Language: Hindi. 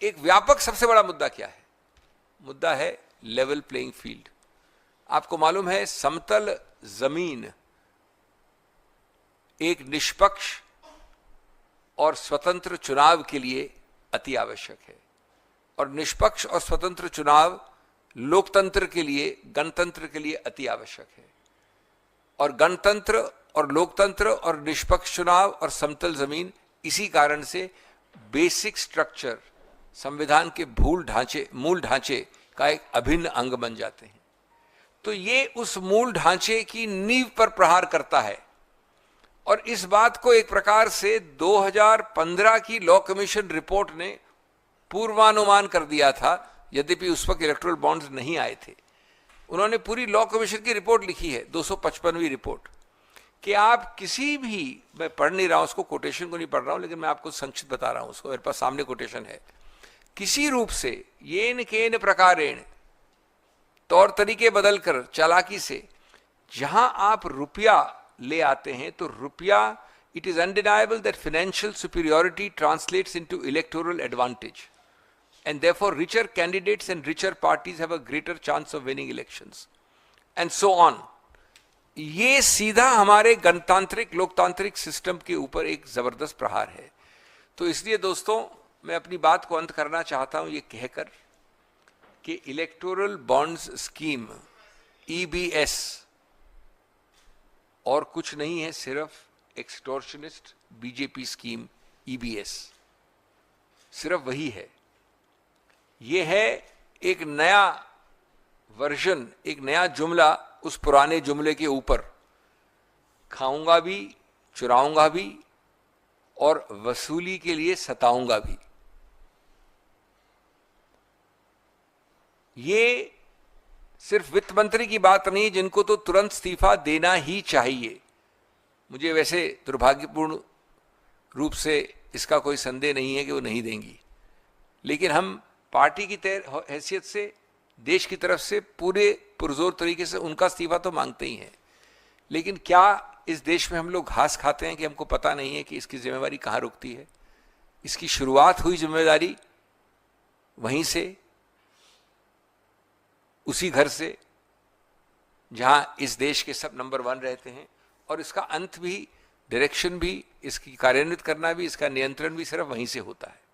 एक व्यापक सबसे बड़ा मुद्दा क्या है? मुद्दा है लेवल प्लेइंग फील्ड। आपको मालूम है समतल जमीन एक निष्पक्ष और स्वतंत्र चुनाव के लिए अति आवश्यक है, और निष्पक्ष और स्वतंत्र चुनाव लोकतंत्र के लिए, गणतंत्र के लिए अति आवश्यक है। और गणतंत्र और लोकतंत्र और निष्पक्ष चुनाव और समतल जमीन इसी कारण से बेसिक स्ट्रक्चर, संविधान के मूल ढांचे का एक अभिन्न अंग बन जाते हैं। तो ये उस मूल ढांचे की नींव पर प्रहार करता है, और इस बात को एक प्रकार से 2015 की लॉ कमीशन रिपोर्ट ने पूर्वानुमान कर दिया था, यद्यपि उस वक्त इलेक्टोरल बॉन्ड्स नहीं आए थे। उन्होंने पूरी लॉ कमीशन की रिपोर्ट लिखी है, 255वीं रिपोर्ट, कि आप किसी भी, मैं पढ़ नहीं रहा हूं उसको, कोटेशन को नहीं पढ़ रहा हूं, लेकिन मैं आपको संक्षिप्त बता रहा हूं उसको, मेरे पास सामने कोटेशन है। किसी रूप से येन केन प्रकारेण, तौर तरीके बदलकर, चालाकी से जहां आप रुपया ले आते हैं, तो रुपया, it is undeniable that financial superiority translates into electoral advantage, and therefore richer candidates and richer parties have a greater chance of winning elections, and so on. ये सीधा हमारे गणतांत्रिक लोकतांत्रिक सिस्टम के ऊपर एक जबरदस्त प्रहार है। तो इसलिए दोस्तों, मैं अपनी बात को अंत करना चाहता हूं ये कहकर कि इलेक्टोरल बॉन्ड्स स्कीम EBS और कुछ नहीं है, सिर्फ एक्सटॉर्शनिस्ट बीजेपी स्कीम EBS, सिर्फ वही है। ये है एक नया वर्जन, एक नया जुमला उस पुराने जुमले के ऊपर, खाऊंगा भी, चुराऊंगा भी और वसूली के लिए सताऊंगा भी। ये सिर्फ वित्त मंत्री की बात नहीं, जिनको तो तुरंत इस्तीफा देना ही चाहिए। मुझे वैसे दुर्भाग्यपूर्ण रूप से इसका कोई संदेह नहीं है कि वो नहीं देंगी, लेकिन हम पार्टी की हैसियत से, देश की तरफ से पूरे पुरजोर तरीके से उनका इस्तीफा तो मांगते ही हैं। लेकिन क्या इस देश में हम लोग घास खाते हैं कि हमको पता नहीं है कि इसकी जिम्मेदारी कहाँ रुकती है? इसकी शुरुआत हुई जिम्मेदारी वहीं से, उसी घर से जहां इस देश के सब नंबर 1 रहते हैं, और इसका अंत भी, डायरेक्शन भी, इसकी कार्यान्वित करना भी, इसका नियंत्रण भी सिर्फ वहीं से होता है।